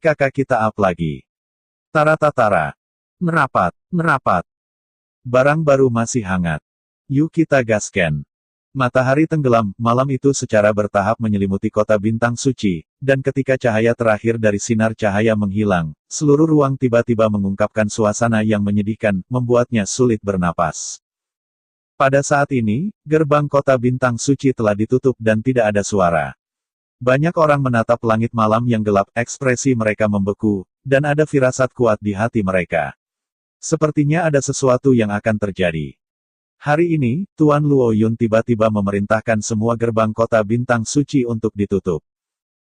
Mari kakak kita up lagi. Tara-tatara. Merapat, merapat. Barang baru masih hangat. Yuk kita gaskan. Matahari tenggelam, malam itu secara bertahap menyelimuti kota bintang suci, dan ketika cahaya terakhir dari sinar cahaya menghilang, seluruh ruang tiba-tiba mengungkapkan suasana yang menyedihkan, membuatnya sulit bernapas. Pada saat ini, gerbang kota bintang suci telah ditutup dan tidak ada suara. Banyak orang menatap langit malam yang gelap, ekspresi mereka membeku, dan ada firasat kuat di hati mereka. Sepertinya ada sesuatu yang akan terjadi. Hari ini, Tuan Luo Yun tiba-tiba memerintahkan semua gerbang kota bintang suci untuk ditutup.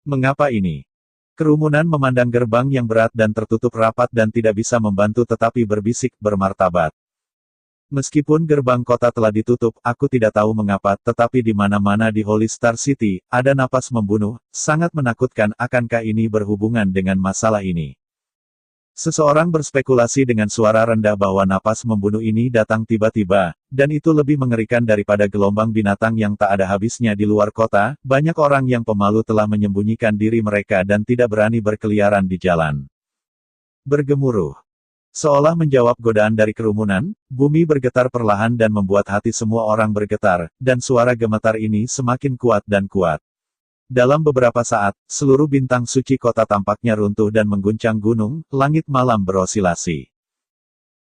Mengapa ini? Kerumunan memandang gerbang yang berat dan tertutup rapat dan tidak bisa membantu tetapi berbisik, bermartabat. Meskipun gerbang kota telah ditutup, aku tidak tahu mengapa, tetapi di mana-mana di Holy Star City, ada napas membunuh, sangat menakutkan. Akankah ini berhubungan dengan masalah ini? Seseorang berspekulasi dengan suara rendah bahwa napas membunuh ini datang tiba-tiba, dan itu lebih mengerikan daripada gelombang binatang yang tak ada habisnya di luar kota. Banyak orang yang pemalu telah menyembunyikan diri mereka dan tidak berani berkeliaran di jalan. Bergemuruh. Seolah menjawab godaan dari kerumunan, bumi bergetar perlahan dan membuat hati semua orang bergetar, dan suara gemetar ini semakin kuat dan kuat. Dalam beberapa saat, seluruh bintang suci kota tampaknya runtuh dan mengguncang gunung, langit malam berosilasi.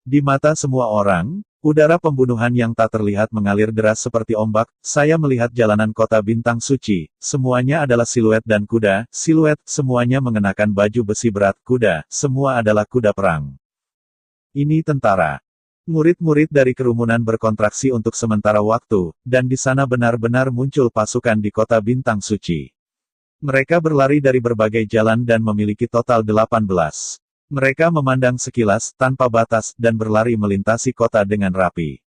Di mata semua orang, udara pembunuhan yang tak terlihat mengalir deras seperti ombak. Saya melihat jalanan kota bintang suci, semuanya adalah siluet dan kuda, siluet, semuanya mengenakan baju besi berat, kuda, semua adalah kuda perang. Ini tentara. Murid-murid dari kerumunan berkontraksi untuk sementara waktu, dan di sana benar-benar muncul pasukan di kota bintang suci. Mereka berlari dari berbagai jalan dan memiliki total 18. Mereka memandang sekilas, tanpa batas, dan berlari melintasi kota dengan rapi.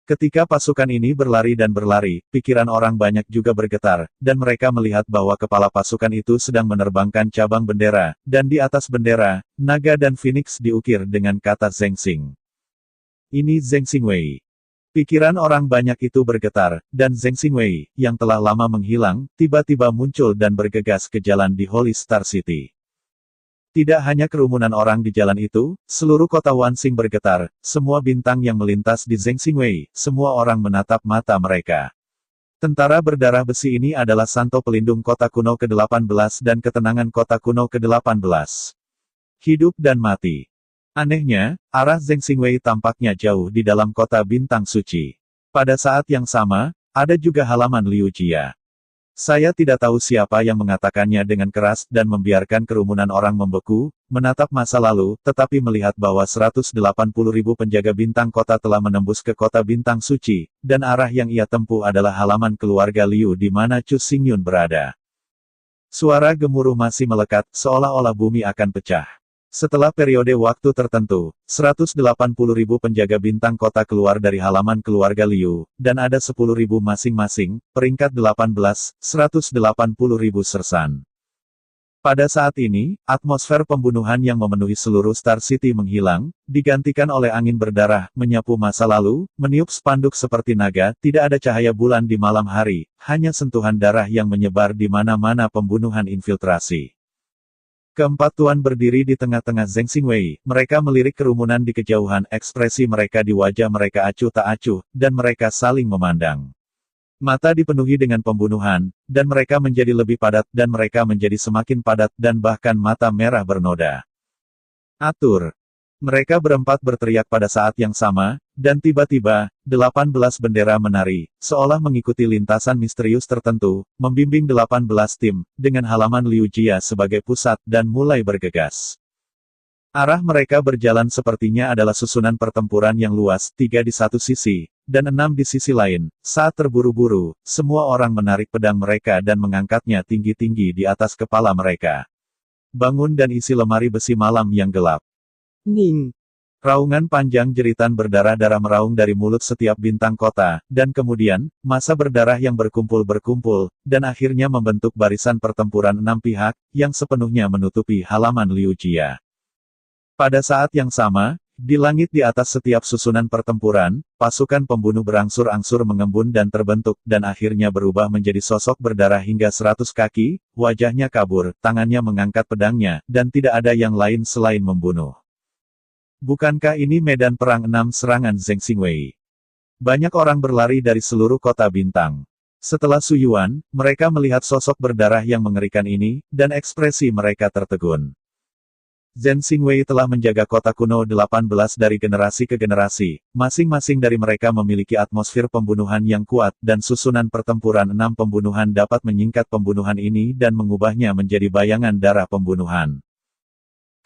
Ketika pasukan ini berlari dan berlari, pikiran orang banyak juga bergetar, dan mereka melihat bahwa kepala pasukan itu sedang menerbangkan cabang bendera, dan di atas bendera, naga dan phoenix diukir dengan kata Zheng Xing. Ini Zheng Xingwei. Pikiran orang banyak itu bergetar, dan Zheng Xingwei, yang telah lama menghilang, tiba-tiba muncul dan bergegas ke jalan di Holy Star City. Tidak hanya kerumunan orang di jalan itu, seluruh kota Wanxing bergetar, semua bintang yang melintas di Zheng Xingwei, semua orang menatap mata mereka. Tentara berdarah besi ini adalah Santo Pelindung Kota Kuno ke-18 dan Ketenangan Kota Kuno ke-18. Hidup dan mati. Anehnya, arah Zheng Xingwei tampaknya jauh di dalam kota bintang suci. Pada saat yang sama, ada juga halaman Liu Jia. Saya tidak tahu siapa yang mengatakannya dengan keras dan membiarkan kerumunan orang membeku, menatap masa lalu, tetapi melihat bahwa 180.000 penjaga bintang kota telah menembus ke kota bintang suci, dan arah yang ia tempuh adalah halaman keluarga Liu di mana Chu Xingyun berada. Suara gemuruh masih melekat, seolah-olah bumi akan pecah. Setelah periode waktu tertentu, 180.000 penjaga bintang kota keluar dari halaman keluarga Liu, dan ada 10.000 masing-masing, peringkat 18, 180.000 sersan. Pada saat ini, atmosfer pembunuhan yang memenuhi seluruh Star City menghilang, digantikan oleh angin berdarah, menyapu masa lalu, meniup spanduk seperti naga, tidak ada cahaya bulan di malam hari, hanya sentuhan darah yang menyebar di mana-mana pembunuhan infiltrasi. Keempat tuan berdiri di tengah-tengah Zheng Xingwei, mereka melirik kerumunan di kejauhan, ekspresi mereka di wajah mereka acuh tak acuh, dan mereka saling memandang. Mata dipenuhi dengan pembunuhan, dan mereka menjadi lebih padat, dan mereka menjadi semakin padat, dan bahkan mata merah bernoda. Atur. Mereka berempat berteriak pada saat yang sama, dan tiba-tiba, 18 bendera menari, seolah mengikuti lintasan misterius tertentu, membimbing 18 tim, dengan halaman Liu Jia sebagai pusat, dan mulai bergegas. Arah mereka berjalan sepertinya adalah susunan pertempuran yang luas, 3 di satu sisi, dan 6 di sisi lain. Saat terburu-buru, semua orang menarik pedang mereka dan mengangkatnya tinggi-tinggi di atas kepala mereka. Bangun dan isi lemari besi malam yang gelap. Ning! Raungan panjang jeritan berdarah-darah meraung dari mulut setiap bintang kota, dan kemudian, massa berdarah yang berkumpul-berkumpul, dan akhirnya membentuk barisan pertempuran 6 pihak, yang sepenuhnya menutupi halaman Liu Jia. Pada saat yang sama, Di langit di atas setiap susunan pertempuran, pasukan pembunuh berangsur-angsur mengembun dan terbentuk, dan akhirnya berubah menjadi sosok berdarah hingga 100 kaki, wajahnya kabur, tangannya mengangkat pedangnya, dan tidak ada yang lain selain membunuh. Bukankah ini medan perang 6 serangan Zheng Xingwei? Banyak orang berlari dari seluruh kota bintang. Setelah Su Yuan, mereka melihat sosok berdarah yang mengerikan ini, dan ekspresi mereka tertegun. Zheng Xingwei telah menjaga kota kuno 18 dari generasi ke generasi, masing-masing dari mereka memiliki atmosfer pembunuhan yang kuat, dan susunan pertempuran 6 pembunuhan dapat menyingkat pembunuhan ini dan mengubahnya menjadi bayangan darah pembunuhan.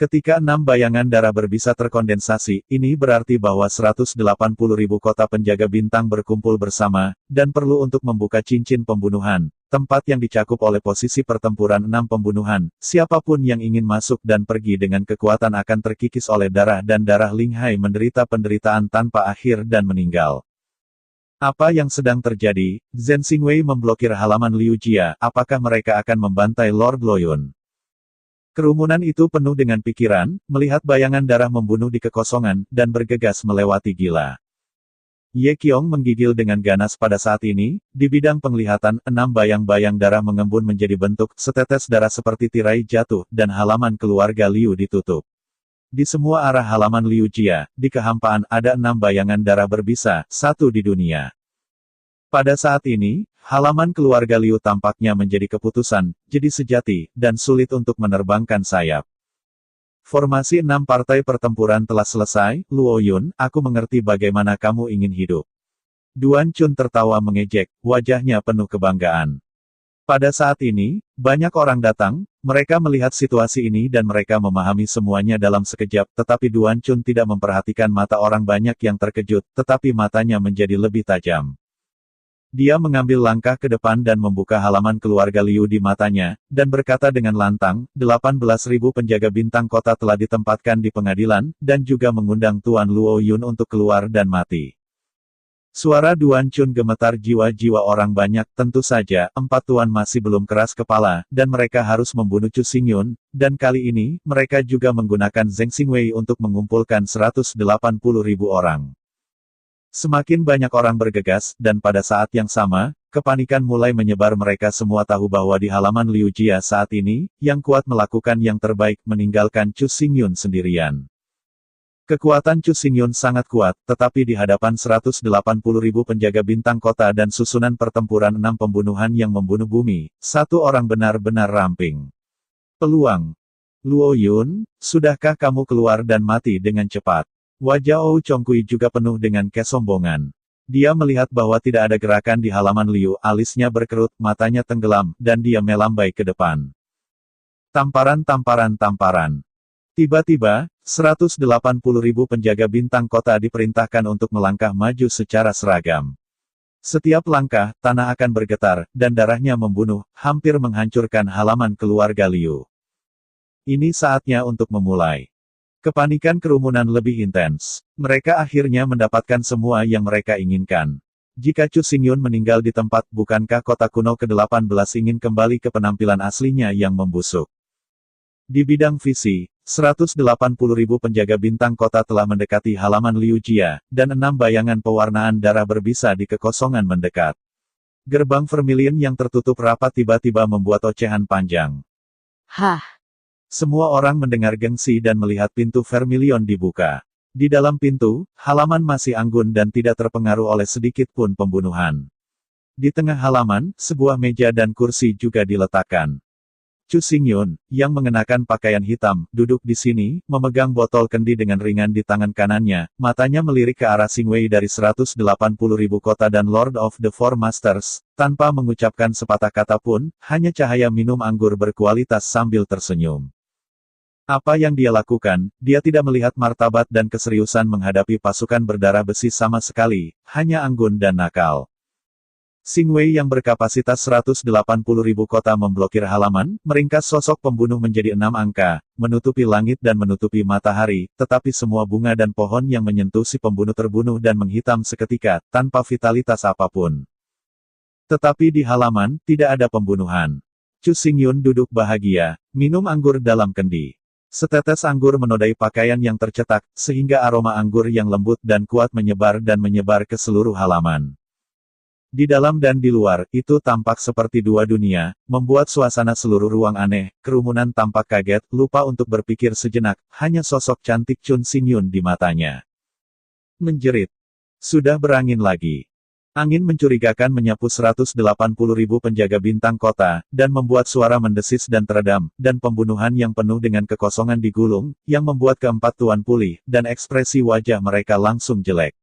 Ketika 6 bayangan darah berbisa terkondensasi, ini berarti bahwa 180.000 kota penjaga bintang berkumpul bersama, dan perlu untuk membuka cincin pembunuhan, tempat yang dicakup oleh posisi pertempuran 6 pembunuhan. Siapapun yang ingin masuk dan pergi dengan kekuatan akan terkikis oleh darah, dan darah Ling Hai menderita penderitaan tanpa akhir dan meninggal. Apa yang sedang terjadi? Zheng Xingwei memblokir halaman Liu Jia. Apakah mereka akan membantai Lord Loyun? Kerumunan itu penuh dengan pikiran, melihat bayangan darah membunuh di kekosongan, dan bergegas melewati gila. Ye Qiong menggigil dengan ganas pada saat ini. Di bidang penglihatan, 6 bayang-bayang darah mengembun menjadi bentuk, setetes darah seperti tirai jatuh, dan halaman keluarga Liu ditutup. Di semua arah halaman Liu Jia, di kehampaan, ada 6 bayangan darah berbisa, satu di dunia. Pada saat ini, halaman keluarga Liu tampaknya menjadi keputusan, jadi sejati, dan sulit untuk menerbangkan sayap. Formasi 6 partai pertempuran telah selesai. Luo Yun, aku mengerti bagaimana kamu ingin hidup. Duan Chun tertawa mengejek, wajahnya penuh kebanggaan. Pada saat ini, banyak orang datang, mereka melihat situasi ini dan mereka memahami semuanya dalam sekejap, tetapi Duan Chun tidak memperhatikan mata orang banyak yang terkejut, tetapi matanya menjadi lebih tajam. Dia mengambil langkah ke depan dan membuka halaman keluarga Liu di matanya, dan berkata dengan lantang, 18.000 penjaga bintang kota telah ditempatkan di pengadilan, dan juga mengundang Tuan Luo Yun untuk keluar dan mati. Suara Duan Chun gemetar jiwa-jiwa orang banyak. Tentu saja, 4 tuan masih belum keras kepala, dan mereka harus membunuh Chu Xingyun, dan kali ini, mereka juga menggunakan Zheng Xingwei untuk mengumpulkan 180.000 orang. Semakin banyak orang bergegas, dan pada saat yang sama, kepanikan mulai menyebar. Mereka semua tahu bahwa di halaman Liu Jia saat ini, yang kuat melakukan yang terbaik, meninggalkan Chu Xingyun sendirian. Kekuatan Chu Xingyun sangat kuat, tetapi di hadapan 180.000 penjaga bintang kota dan susunan pertempuran 6 pembunuhan yang membunuh bumi, satu orang benar-benar ramping. Peluang. Luo Yun, sudahkah kamu keluar dan mati dengan cepat? Wajah Ou Chongqui juga penuh dengan kesombongan. Dia melihat bahwa tidak ada gerakan di halaman Liu, alisnya berkerut, matanya tenggelam, dan dia melambai ke depan. Tamparan. Tiba-tiba, 180.000 penjaga bintang kota diperintahkan untuk melangkah maju secara seragam. Setiap langkah, tanah akan bergetar, dan darahnya membunuh, hampir menghancurkan halaman keluarga Liu. Ini saatnya untuk memulai. Kepanikan kerumunan lebih intens. Mereka akhirnya mendapatkan semua yang mereka inginkan. Jika Chu Xingyun meninggal di tempat, bukankah kota kuno ke-18 ingin kembali ke penampilan aslinya yang membusuk? Di bidang visi, 180.000 penjaga bintang kota telah mendekati halaman Liu Jia, dan 6 bayangan pewarnaan darah berbisa di kekosongan mendekat. Gerbang vermilion yang tertutup rapat tiba-tiba membuat ocehan panjang. Hah! Semua orang mendengar gengsi dan melihat pintu vermilion dibuka. Di dalam pintu, halaman masih anggun dan tidak terpengaruh oleh sedikit pun pembunuhan. Di tengah halaman, sebuah meja dan kursi juga diletakkan. Chu Xingyun, yang mengenakan pakaian hitam, duduk di sini, memegang botol kendi dengan ringan di tangan kanannya, matanya melirik ke arah Xingwei dari 180.000 kota dan Lord of the Four Masters, tanpa mengucapkan sepatah kata pun, hanya cahaya minum anggur berkualitas sambil tersenyum. Apa yang dia lakukan, dia tidak melihat martabat dan keseriusan menghadapi pasukan berdarah besi sama sekali, hanya anggun dan nakal. Xingwei yang berkapasitas 180.000 kota memblokir halaman, meringkas sosok pembunuh menjadi 6 angka, menutupi langit dan menutupi matahari, tetapi semua bunga dan pohon yang menyentuh si pembunuh terbunuh dan menghitam seketika, tanpa vitalitas apapun. Tetapi di halaman, tidak ada pembunuhan. Chu Xingyun duduk bahagia, minum anggur dalam kendi. Setetes anggur menodai pakaian yang tercetak, sehingga aroma anggur yang lembut dan kuat menyebar ke seluruh halaman. Di dalam dan di luar, itu tampak seperti dua dunia, membuat suasana seluruh ruang aneh, kerumunan tampak kaget, lupa untuk berpikir sejenak, hanya sosok cantik Chun Xingyun di matanya. Menjerit. Sudah berangin lagi. Angin mencurigakan menyapu 180.000 penjaga bintang kota, dan membuat suara mendesis dan teredam, dan pembunuhan yang penuh dengan kekosongan digulung, yang membuat keempat tuan pulih, dan ekspresi wajah mereka langsung jelek.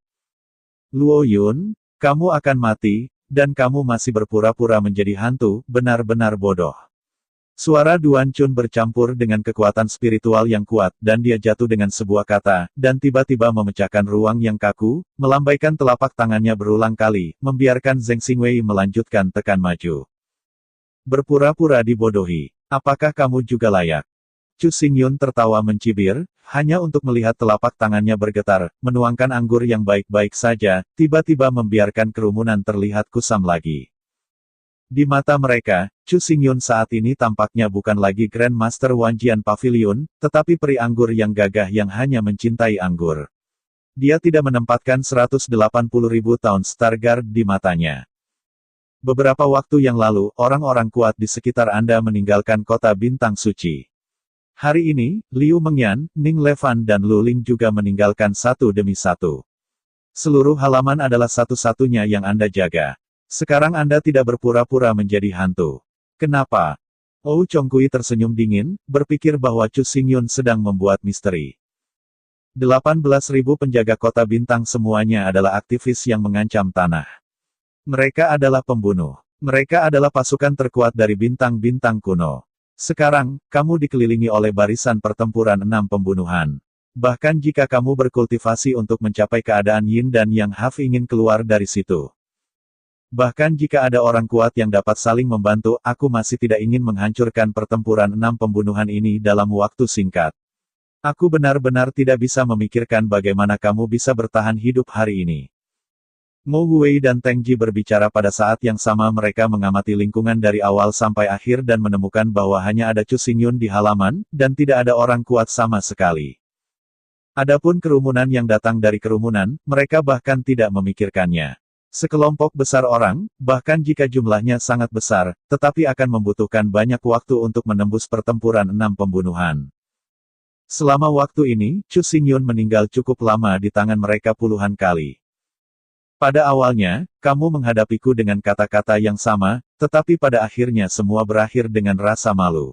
Luo Yun, kamu akan mati, dan kamu masih berpura-pura menjadi hantu, benar-benar bodoh. Suara Duan Chun bercampur dengan kekuatan spiritual yang kuat, dan dia jatuh dengan sebuah kata, dan tiba-tiba memecahkan ruang yang kaku, melambaikan telapak tangannya berulang kali, membiarkan Zheng Xingwei melanjutkan tekan maju. Berpura-pura dibodohi. Apakah kamu juga layak? Chu Xingyun tertawa mencibir, hanya untuk melihat telapak tangannya bergetar, menuangkan anggur yang baik-baik saja, tiba-tiba membiarkan kerumunan terlihat kusam lagi. Di mata mereka, Chu Xingyun saat ini tampaknya bukan lagi Grand Master Wanjian Pavilion, tetapi peri anggur yang gagah yang hanya mencintai anggur. Dia tidak menempatkan 180.000 tahun Stargard di matanya. Beberapa waktu yang lalu, orang-orang kuat di sekitar Anda meninggalkan kota bintang suci. Hari ini, Liu Mengyan, Ning Levan dan Lu Ling juga meninggalkan satu demi satu. Seluruh halaman adalah satu-satunya yang Anda jaga. Sekarang Anda tidak berpura-pura menjadi hantu. Kenapa? Ou Chongkui tersenyum dingin, berpikir bahwa Chu Xingyun sedang membuat misteri. 18.000 penjaga kota bintang semuanya adalah aktivis yang mengancam tanah. Mereka adalah pembunuh. Mereka adalah pasukan terkuat dari bintang-bintang kuno. Sekarang, kamu dikelilingi oleh barisan pertempuran 6 pembunuhan. Bahkan jika kamu berkultivasi untuk mencapai keadaan Yin dan Yang Half ingin keluar dari situ. Bahkan jika ada orang kuat yang dapat saling membantu, aku masih tidak ingin menghancurkan pertempuran 6 pembunuhan ini dalam waktu singkat. Aku benar-benar tidak bisa memikirkan bagaimana kamu bisa bertahan hidup hari ini. Mo Huwei dan Teng Ji berbicara pada saat yang sama. Mereka mengamati lingkungan dari awal sampai akhir dan menemukan bahwa hanya ada Chu Xingyun di halaman, dan tidak ada orang kuat sama sekali. Adapun kerumunan yang datang dari kerumunan, mereka bahkan tidak memikirkannya. Sekelompok besar orang, bahkan jika jumlahnya sangat besar, tetapi akan membutuhkan banyak waktu untuk menembus pertempuran 6 pembunuhan. Selama waktu ini, Chu Xingyun meninggal cukup lama di tangan mereka puluhan kali. Pada awalnya, kamu menghadapiku dengan kata-kata yang sama, tetapi pada akhirnya semua berakhir dengan rasa malu.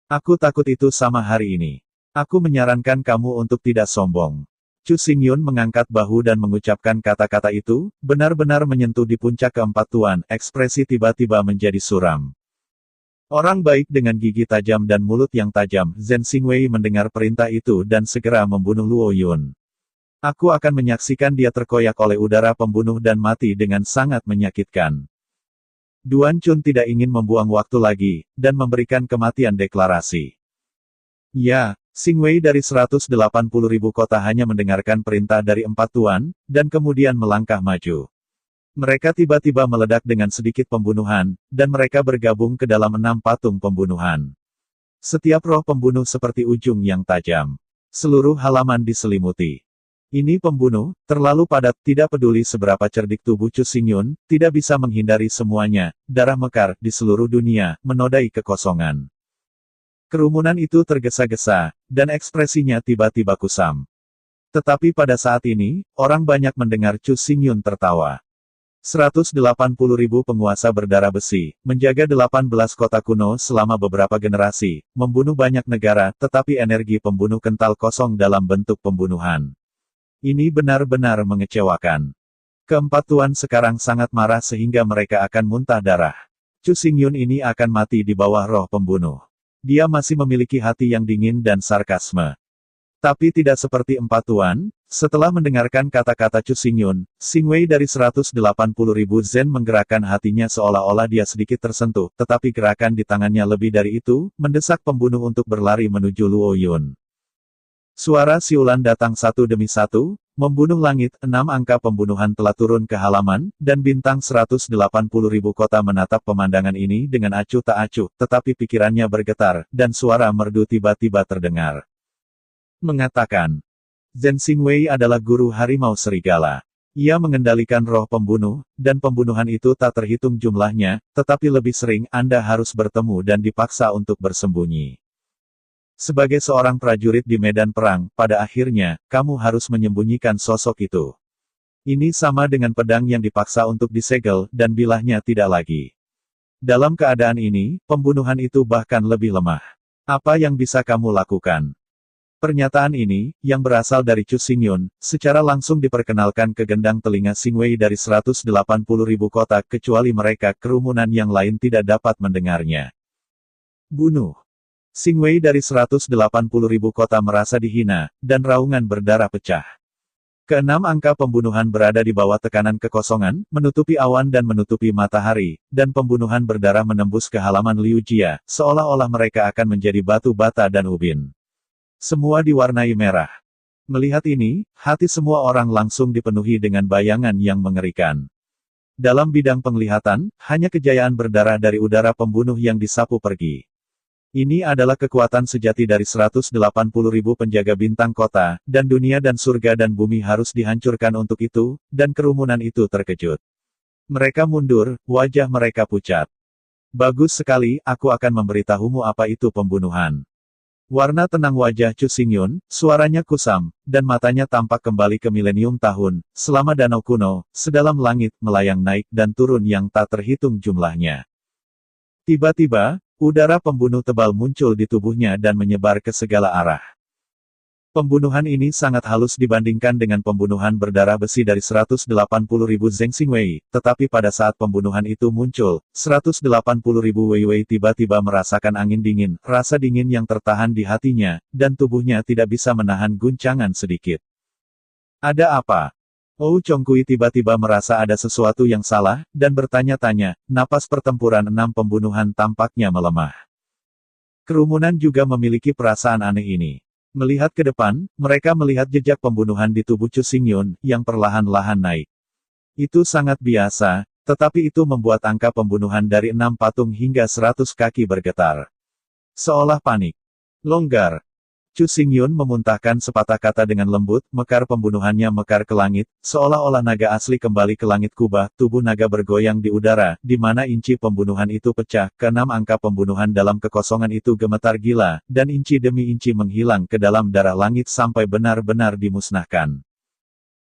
Aku takut itu sama hari ini. Aku menyarankan kamu untuk tidak sombong. Chu Xingyun mengangkat bahu dan mengucapkan kata-kata itu, benar-benar menyentuh di puncak keempat tuan, ekspresi tiba-tiba menjadi suram. Orang baik dengan gigi tajam dan mulut yang tajam, Zheng Xingwei mendengar perintah itu dan segera membunuh Luo Yun. Aku akan menyaksikan dia terkoyak oleh udara pembunuh dan mati dengan sangat menyakitkan. Duan Chun tidak ingin membuang waktu lagi, dan memberikan kematian deklarasi. Ya. Xingwei dari 180.000 kota hanya mendengarkan perintah dari 4 tuan, dan kemudian melangkah maju. Mereka tiba-tiba meledak dengan sedikit pembunuhan, dan mereka bergabung ke dalam 6 patung pembunuhan. Setiap roh pembunuh seperti ujung yang tajam. Seluruh halaman diselimuti. Ini pembunuh, terlalu padat, tidak peduli seberapa cerdik tubuh Chu Xingyun, tidak bisa menghindari semuanya, darah mekar di seluruh dunia, menodai kekosongan. Kerumunan itu tergesa-gesa, dan ekspresinya tiba-tiba kusam. Tetapi pada saat ini, orang banyak mendengar Chu Xingyun tertawa. 180.000 penguasa berdarah besi, menjaga 18 kota kuno selama beberapa generasi, membunuh banyak negara, tetapi energi pembunuh kental kosong dalam bentuk pembunuhan. Ini benar-benar mengecewakan. Keempat tuan sekarang sangat marah sehingga mereka akan muntah darah. Chu Xingyun ini akan mati di bawah roh pembunuh. Dia masih memiliki hati yang dingin dan sarkasme. Tapi tidak seperti empat tuan, setelah mendengarkan kata-kata Chu Xingyun, Xingwei dari 180.000 Zen menggerakkan hatinya seolah-olah dia sedikit tersentuh, tetapi gerakan di tangannya lebih dari itu, mendesak pembunuh untuk berlari menuju Luo Yun. Suara siulan datang satu demi satu, Membunuh langit, 6 angka pembunuhan telah turun ke halaman, dan bintang 180.000 kota menatap pemandangan ini dengan acuh tak acuh, tetapi pikirannya bergetar, dan suara merdu tiba-tiba terdengar. Mengatakan, Zhen Xingwei adalah guru harimau serigala. Ia mengendalikan roh pembunuh, dan pembunuhan itu tak terhitung jumlahnya, tetapi lebih sering Anda harus bertemu dan dipaksa untuk bersembunyi. Sebagai seorang prajurit di medan perang, pada akhirnya, kamu harus menyembunyikan sosok itu. Ini sama dengan pedang yang dipaksa untuk disegel, dan bilahnya tidak lagi. Dalam keadaan ini, pembunuhan itu bahkan lebih lemah. Apa yang bisa kamu lakukan? Pernyataan ini, yang berasal dari Chu Xingyun, secara langsung diperkenalkan ke gendang telinga Xingwei dari 180.000 kota, kecuali mereka kerumunan yang lain tidak dapat mendengarnya. Bunuh. Xingwei dari 180.000 kota merasa dihina, dan raungan berdarah pecah. Keenam angka pembunuhan berada di bawah tekanan kekosongan, menutupi awan dan menutupi matahari, dan pembunuhan berdarah menembus ke halaman Liu Jia, seolah-olah mereka akan menjadi batu bata dan ubin. Semua diwarnai merah. Melihat ini, hati semua orang langsung dipenuhi dengan bayangan yang mengerikan. Dalam bidang penglihatan, hanya kejayaan berdarah dari udara pembunuh yang disapu pergi. Ini adalah kekuatan sejati dari 180.000 penjaga bintang kota, dan dunia dan surga dan bumi harus dihancurkan untuk itu, dan kerumunan itu terkejut. Mereka mundur, wajah mereka pucat. Bagus sekali, aku akan memberitahumu apa itu pembunuhan. Warna tenang wajah Chu Xingyun, suaranya kusam, dan matanya tampak kembali ke milenium tahun, selama danau kuno, sedalam langit, melayang naik dan turun yang tak terhitung jumlahnya. Tiba-tiba, udara pembunuh tebal muncul di tubuhnya dan menyebar ke segala arah. Pembunuhan ini sangat halus dibandingkan dengan pembunuhan berdarah besi dari 180.000 Zheng Xingwei, tetapi pada saat pembunuhan itu muncul, 180.000 Weiwei tiba-tiba merasakan angin dingin, rasa dingin yang tertahan di hatinya, dan tubuhnya tidak bisa menahan guncangan sedikit. Ada apa? Ou Chongkui tiba-tiba merasa ada sesuatu yang salah, dan bertanya-tanya, napas pertempuran 6 pembunuhan tampaknya melemah. Kerumunan juga memiliki perasaan aneh ini. Melihat ke depan, mereka melihat jejak pembunuhan di tubuh Chu Xingyun, yang perlahan-lahan naik. Itu sangat biasa, tetapi itu membuat angka pembunuhan dari 6 patung hingga 100 kaki bergetar. Seolah panik. Longgar. Chu Xingyun memuntahkan sepatah kata dengan lembut, mekar pembunuhannya mekar ke langit, seolah-olah naga asli kembali ke langit kubah, tubuh naga bergoyang di udara, di mana inci pembunuhan itu pecah, keenam angka pembunuhan dalam kekosongan itu gemetar gila, dan inci demi inci menghilang ke dalam darah langit sampai benar-benar dimusnahkan.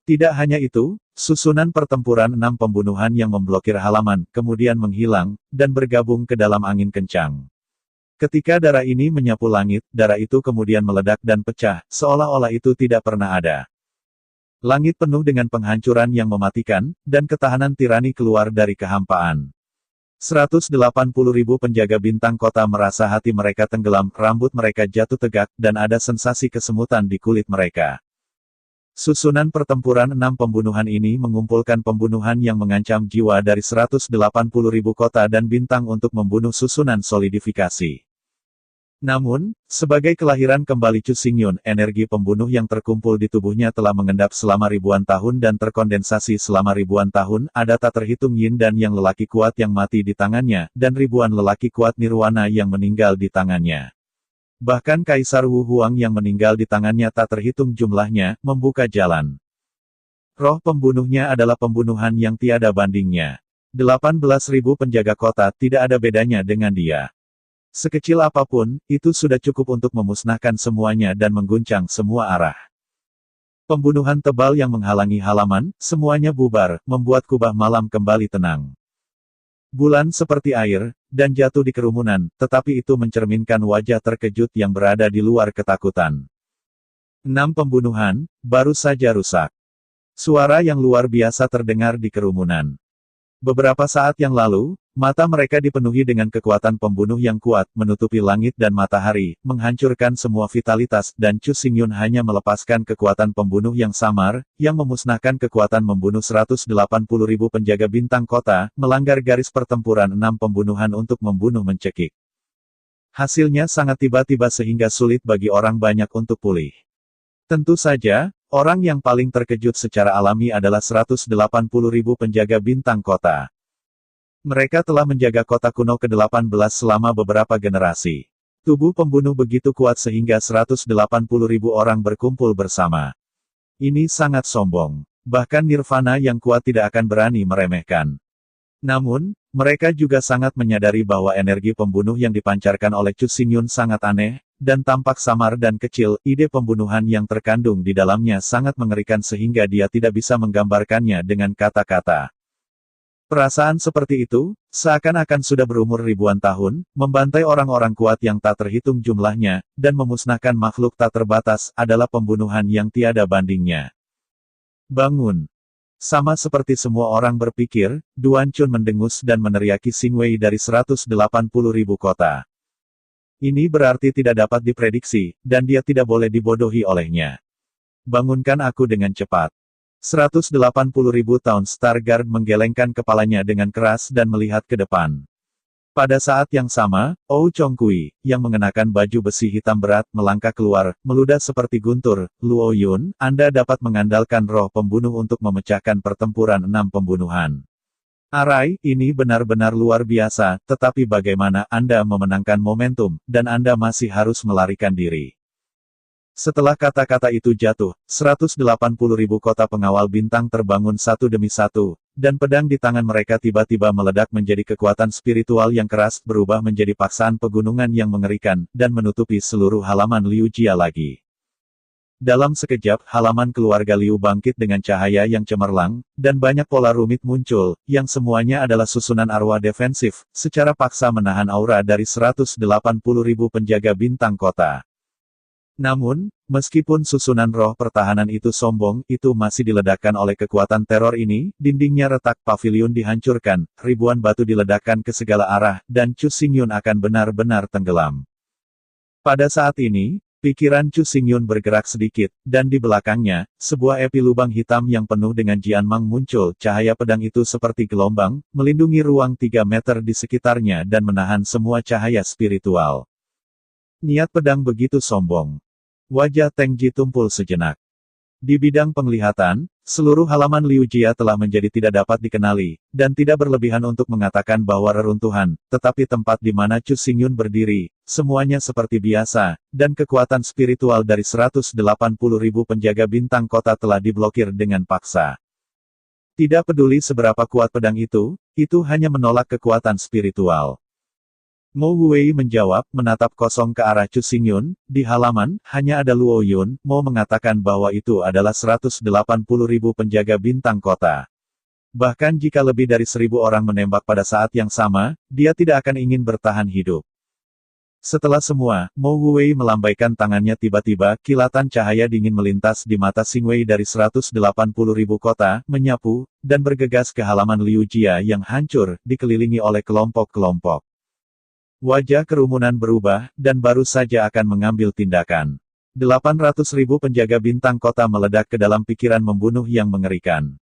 Tidak hanya itu, susunan pertempuran 6 pembunuhan yang memblokir halaman, kemudian menghilang, dan bergabung ke dalam angin kencang. Ketika darah ini menyapu langit, darah itu kemudian meledak dan pecah, seolah-olah itu tidak pernah ada. Langit penuh dengan penghancuran yang mematikan, dan ketahanan tirani keluar dari kehampaan. 180.000 penjaga bintang kota merasa hati mereka tenggelam, rambut mereka jatuh tegak, dan ada sensasi kesemutan di kulit mereka. Susunan pertempuran 6 pembunuhan ini mengumpulkan pembunuhan yang mengancam jiwa dari 180.000 kota dan bintang untuk membunuh susunan solidifikasi. Namun, sebagai kelahiran kembali Chu Xingyun, energi pembunuh yang terkumpul di tubuhnya telah mengendap selama ribuan tahun dan terkondensasi selama ribuan tahun, ada tak terhitung yin dan yang lelaki kuat yang mati di tangannya, dan ribuan lelaki kuat nirwana yang meninggal di tangannya. Bahkan Kaisar Wu Huang yang meninggal di tangannya tak terhitung jumlahnya, membuka jalan. Roh pembunuhnya adalah pembunuhan yang tiada bandingnya. 18.000 penjaga kota tidak ada bedanya dengan dia. Sekecil apapun, itu sudah cukup untuk memusnahkan semuanya dan mengguncang semua arah. Pembunuhan tebal yang menghalangi halaman, semuanya bubar, membuat kubah malam kembali tenang. Bulan seperti air, dan jatuh di kerumunan, tetapi itu mencerminkan wajah terkejut yang berada di luar ketakutan. 6 pembunuhan, baru saja rusak. Suara yang luar biasa terdengar di kerumunan. Beberapa saat yang lalu, mata mereka dipenuhi dengan kekuatan pembunuh yang kuat, menutupi langit dan matahari, menghancurkan semua vitalitas, dan Chu Xingyun hanya melepaskan kekuatan pembunuh yang samar, yang memusnahkan kekuatan membunuh 180.000 penjaga bintang kota, melanggar garis pertempuran 6 pembunuhan untuk membunuh mencekik. Hasilnya sangat tiba-tiba sehingga sulit bagi orang banyak untuk pulih. Tentu saja, Orang yang paling terkejut secara alami adalah 180.000 penjaga bintang kota. Mereka telah menjaga kota kuno ke-18 selama beberapa generasi. Tubuh pembunuh begitu kuat sehingga 180.000 orang berkumpul bersama. Ini sangat sombong. Bahkan Nirvana yang kuat tidak akan berani meremehkan. Namun, mereka juga sangat menyadari bahwa energi pembunuh yang dipancarkan oleh Chu Xingyun sangat aneh, dan tampak samar dan kecil. Ide pembunuhan yang terkandung di dalamnya sangat mengerikan sehingga dia tidak bisa menggambarkannya dengan kata-kata. Perasaan seperti itu, seakan-akan sudah berumur ribuan tahun, membantai orang-orang kuat yang tak terhitung jumlahnya, dan memusnahkan makhluk tak terbatas, adalah pembunuhan yang tiada bandingnya. Bangun! Sama seperti semua orang berpikir, Duan Chun mendengus dan meneriaki Xing Wei dari 180.000 kota. Ini berarti tidak dapat diprediksi, dan dia tidak boleh dibodohi olehnya. Bangunkan aku dengan cepat. 180.000 tahun Stargard menggelengkan kepalanya dengan keras dan melihat ke depan. Pada saat yang sama, Ou Chongqui, yang mengenakan baju besi hitam berat, melangkah keluar, meludah seperti guntur. Luo Yun, Anda dapat mengandalkan roh pembunuh untuk memecahkan pertempuran 6 pembunuhan. Arai, ini benar-benar luar biasa, tetapi bagaimana Anda memenangkan momentum, dan Anda masih harus melarikan diri. Setelah kata-kata itu jatuh, 180.000 kota pengawal bintang terbangun satu demi satu, dan pedang di tangan mereka tiba-tiba meledak menjadi kekuatan spiritual yang keras, berubah menjadi paksaan pegunungan yang mengerikan, dan menutupi seluruh halaman Liu Jia lagi. Dalam sekejap, halaman keluarga Liu bangkit dengan cahaya yang cemerlang, dan banyak pola rumit muncul, yang semuanya adalah susunan arwah defensif, secara paksa menahan aura dari 180.000 penjaga bintang kota. Namun, meskipun susunan roh pertahanan itu sombong, itu masih diledakkan oleh kekuatan teror ini, dindingnya retak, pavilion dihancurkan, ribuan batu diledakkan ke segala arah, dan Chu Xingyun akan benar-benar tenggelam. Pada saat ini, pikiran Chu Xingyun bergerak sedikit, dan di belakangnya, sebuah epi lubang hitam yang penuh dengan Jianmang muncul, cahaya pedang itu seperti gelombang, melindungi ruang 3 meter di sekitarnya dan menahan semua cahaya spiritual. Niat pedang begitu sombong. Wajah Teng Ji tumpul sejenak. Di bidang penglihatan, seluruh halaman Liu Jia telah menjadi tidak dapat dikenali, dan tidak berlebihan untuk mengatakan bahwa reruntuhan, tetapi tempat di mana Chu Xingyun berdiri, semuanya seperti biasa, dan kekuatan spiritual dari 180.000 penjaga bintang kota telah diblokir dengan paksa. Tidak peduli seberapa kuat pedang itu hanya menolak kekuatan spiritual. Mo Huwei menjawab, menatap kosong ke arah Chu Xingyun. Di halaman, hanya ada Luo Yun. Mo mengatakan bahwa itu adalah 180.000 penjaga bintang kota. Bahkan jika lebih dari 1.000 orang menembak pada saat yang sama, dia tidak akan ingin bertahan hidup. Setelah semua, Mo Huwei melambaikan tangannya, tiba-tiba, kilatan cahaya dingin melintas di mata Xing Wei dari 180.000 kota, menyapu, dan bergegas ke halaman Liu Jia yang hancur, dikelilingi oleh kelompok-kelompok. Wajah kerumunan berubah, dan baru saja akan mengambil tindakan. 800.000 penjaga bintang kota meledak ke dalam pikiran membunuh yang mengerikan.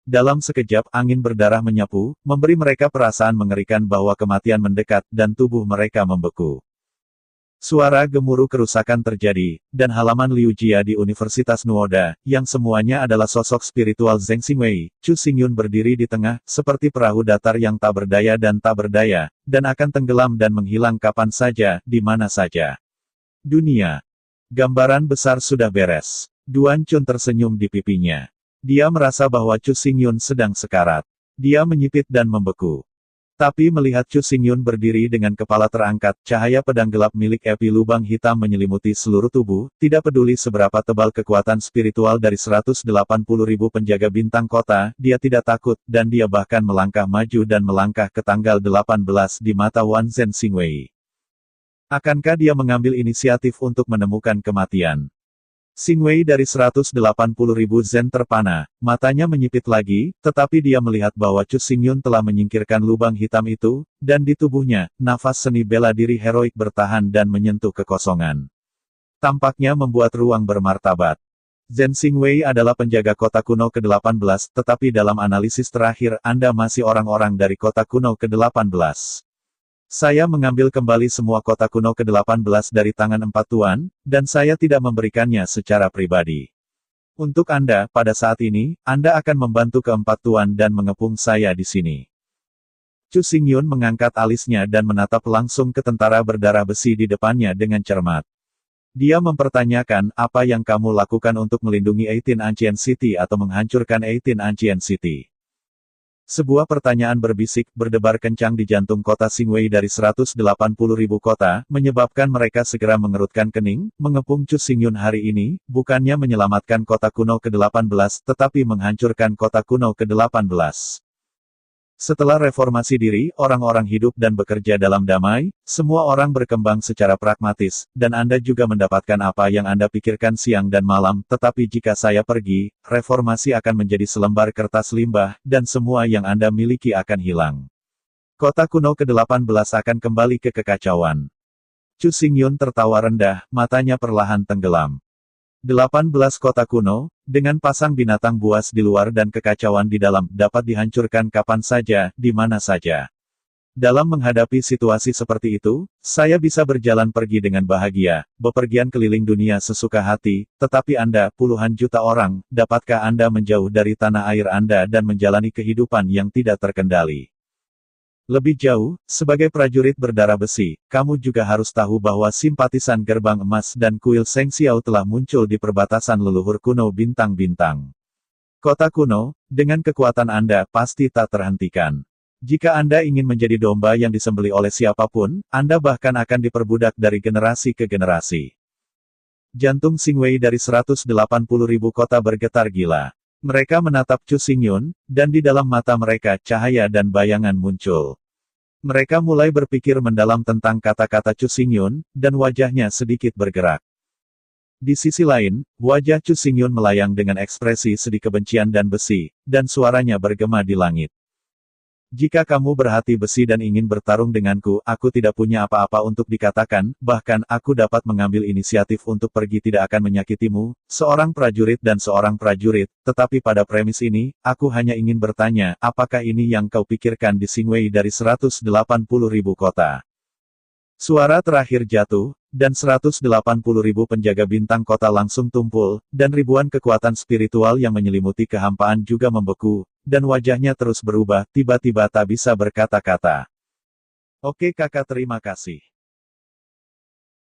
Dalam sekejap, angin berdarah menyapu, memberi mereka perasaan mengerikan bahwa kematian mendekat, dan tubuh mereka membeku. Suara gemuruh kerusakan terjadi, dan halaman Liu Jia di Universitas Nuoda, yang semuanya adalah sosok spiritual Zheng Xingwei, Chu Xingyun berdiri di tengah, seperti perahu datar yang tak berdaya, dan akan tenggelam dan menghilang kapan saja, di mana saja. Dunia. Gambaran besar sudah beres. Duan Chun tersenyum di pipinya. Dia merasa bahwa Chu Xingyun sedang sekarat. Dia menyipit dan membeku. Tapi melihat Chu Xingyun berdiri dengan kepala terangkat, cahaya pedang gelap milik epi lubang hitam menyelimuti seluruh tubuh, tidak peduli seberapa tebal kekuatan spiritual dari 180.000 penjaga bintang kota, dia tidak takut, dan dia bahkan melangkah maju dan melangkah ke tanggal 18 di mata Wan Zhen Xingwei. Akankah dia mengambil inisiatif untuk menemukan kematian? Xingwei dari 180.000 zen terpana, matanya menyipit lagi, tetapi dia melihat bahwa Chu Xingyun telah menyingkirkan lubang hitam itu, dan di tubuhnya, nafas seni bela diri heroik bertahan dan menyentuh kekosongan. Tampaknya membuat ruang bermartabat. Zhen Xingwei adalah penjaga kota kuno ke-18, tetapi dalam analisis terakhir, Anda masih orang-orang dari kota kuno ke-18. Saya mengambil kembali semua kota kuno ke-18 dari tangan 4 tuan, dan saya tidak memberikannya secara pribadi. Untuk Anda, pada saat ini, Anda akan membantu keempat tuan dan mengepung saya di sini. Chu Xingyun mengangkat alisnya dan menatap langsung ke tentara berdarah besi di depannya dengan cermat. Dia mempertanyakan, apa yang kamu lakukan untuk melindungi 18 Ancient City atau menghancurkan 18 Ancient City? Sebuah pertanyaan berbisik, berdebar kencang di jantung kota Xingwei dari 180.000 kota, menyebabkan mereka segera mengerutkan kening. Mengepung Chu Xingyun hari ini, bukannya menyelamatkan kota kuno ke-18, tetapi menghancurkan kota kuno ke-18. Setelah reformasi diri, orang-orang hidup dan bekerja dalam damai, semua orang berkembang secara pragmatis, dan Anda juga mendapatkan apa yang Anda pikirkan siang dan malam, tetapi jika saya pergi, reformasi akan menjadi selembar kertas limbah, dan semua yang Anda miliki akan hilang. Kota kuno ke-18 akan kembali ke kekacauan. Chu Xingyun tertawa rendah, matanya perlahan tenggelam. 18 kota kuno, dengan pasang binatang buas di luar dan kekacauan di dalam, dapat dihancurkan kapan saja, di mana saja. Dalam menghadapi situasi seperti itu, saya bisa berjalan pergi dengan bahagia, bepergian keliling dunia sesuka hati, tetapi Anda, puluhan juta orang, dapatkah Anda menjauh dari tanah air Anda dan menjalani kehidupan yang tidak terkendali? Lebih jauh, sebagai prajurit berdarah besi, kamu juga harus tahu bahwa simpatisan gerbang emas dan kuil Seng Xiao telah muncul di perbatasan leluhur kuno bintang-bintang. Kota kuno, dengan kekuatan Anda, pasti tak terhentikan. Jika Anda ingin menjadi domba yang disembelih oleh siapapun, Anda bahkan akan diperbudak dari generasi ke generasi. Jantung Xingwei dari 180.000 kota bergetar gila. Mereka menatap Chu Xingyun, dan di dalam mata mereka cahaya dan bayangan muncul. Mereka mulai berpikir mendalam tentang kata-kata Chu Xingyun, dan wajahnya sedikit bergerak. Di sisi lain, wajah Chu Xingyun melayang dengan ekspresi sedih kebencian dan besi, dan suaranya bergema di langit. Jika kamu berhati besi dan ingin bertarung denganku, aku tidak punya apa-apa untuk dikatakan, bahkan aku dapat mengambil inisiatif untuk pergi tidak akan menyakitimu, seorang prajurit dan seorang prajurit, tetapi pada premis ini, aku hanya ingin bertanya, apakah ini yang kau pikirkan di Xingwei dari 180.000 kota? Suara terakhir jatuh, dan 180.000 penjaga bintang kota langsung tumpul, dan ribuan kekuatan spiritual yang menyelimuti kehampaan juga membeku, dan wajahnya terus berubah, tiba-tiba tak bisa berkata-kata. Oke kakak, terima kasih.